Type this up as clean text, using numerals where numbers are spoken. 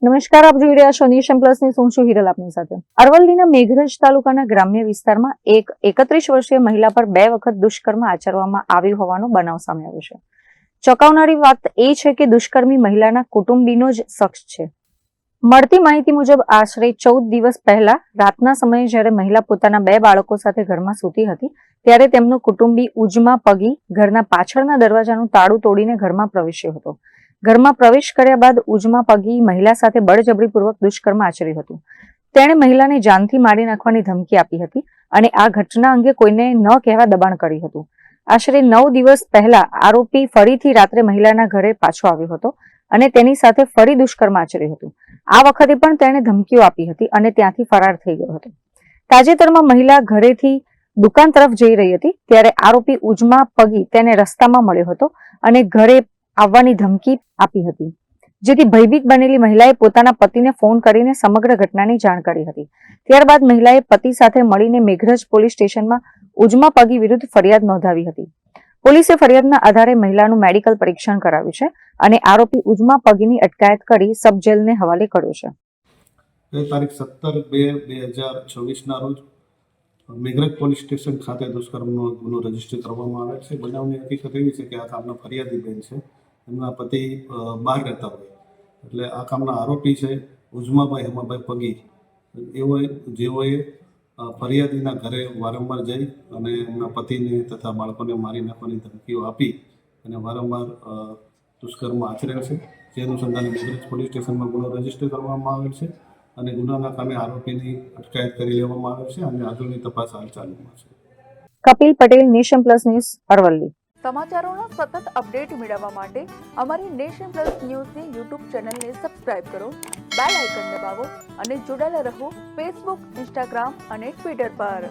નમસ્કાર, આપ જોઈ રહ્યા છો નેશન પ્લસ ની હું છું હિરલ આપની સાથે. અરવલ્લીના મેઘરજ તાલુકાના ગ્રામ્ય વિસ્તારમાં એક 31 વર્ષીય મહિલા પર 2 વખત દુષ્કર્મ આચરવામાં આવ્યું હોવાનો બનાવ સામે આવ્યો છે. ચોંકાવનારી વાત એ છે કે દુષ્કર્મી મહિલાના કુટુંબીનો જ શખ્સ છે. મળતી માહિતી મુજબ આશરે 14 દિવસ પહેલા રાતના સમયે જ્યારે મહિલા પોતાના 2 બાળકો સાથે ઘરમાં સૂતી હતી ત્યારે તેમનો કુટુંબી ઉજમાં પગી ઘરના પાછળના દરવાજાનું તાળું તોડીને ઘરમાં પ્રવેશ્યો હતો. ઘરમાં પ્રવેશ કર્યા બાદ ઉજમાં પગી મહિલા સાથે બળજબરીપૂર્વક દુષ્કર્મ આચર્યું હતું. તેણે મહિલાને જાનથી મારી નાખવાની ધમકી આપી હતી અને આ ઘટના અંગે કોઈને ન કહેવા દબાણ કર્યું હતું. આશરે 9 દિવસ પહેલા આરોપી ફરીથી રાત્રે મહિલાના ઘરે પાછો આવ્યો હતો અને તેની સાથે ફરી દુષ્કર્મ આચર્યું હતું. આ વખતે પણ તેણે ધમકીઓ આપી હતી અને ત્યાંથી ફરાર થઈ ગયો હતો. તાજેતરમાં મહિલા ઘરેથી દુકાન તરફ જઈ રહી હતી ત્યારે આરોપી ઉજમાં પગી તેને રસ્તામાં મળ્યો હતો અને ઘરે આવવાની ધમકી આપી હતી, જેથી ભયભીત બનેલી મહિલાએ પોતાના પતિને ફોન કરીને સમગ્ર ઘટનાની જાણ કરી હતી. ત્યારબાદ મહિલાએ પતિ સાથે મળીને મેઘરજ પોલીસ સ્ટેશનમાં ઉજમાં પગી વિરુદ્ધ ફરિયાદ નોંધાવી હતી. પોલીસે ફરિયાદના આધારે મહિલાનું મેડિકલ પરીક્ષણ કરાવ્યું છે અને આરોપી ઉજમાં પગીની અટકાયત કરી સબ જેલને હવાલે કર્યો છે. તારીખ 17/2/2024 ના રોજ મેઘરજ પોલીસ સ્ટેશન ખાતે દુષ્કર્મનો ગુનો રજીસ્ટર કરવામાં આવેલ છે. બનાવની હકીકત એવી છે કે આ કામના ફરિયાદી બેન છે, એમના પતિ બહાર રહેતા હોય, એટલે આ કામના આરોપી છે ઉજમાભાઈ હેમાભાઈ પગી, જેઓએ ફરિયાદીના ઘરે વારંવાર જઈ અને એમના પતિને તથા બાળકોને મારી નાખવાની ધમકીઓ આપી અને વારંવાર દુષ્કર્મ આચરેલ છે. જે અનુસંધાને મેઘરજ પોલીસ સ્ટેશનમાં ગુનો રજીસ્ટર કરવામાં આવેલ છે અને ગુનાના કામે આરોપીની અટકાયત કરી લેવામાં આવેલ છે અને આગળની તપાસ હાલ ચાલુમાં છે. Kapil Patel, nation plus news, Aravalli. સમાચારોના સતત અપડેટ મેળવવા માટે અમારી નેશન પ્લસ ન્યૂઝની યુટ્યુબ ચેનલને સબસ્ક્રાઇબ કરો, બેલ આઇકન દબાવો અને જોડાયેલા રહો ફેસબુક, ઇન્સ્ટાગ્રામ અને ટ્વિટર પર.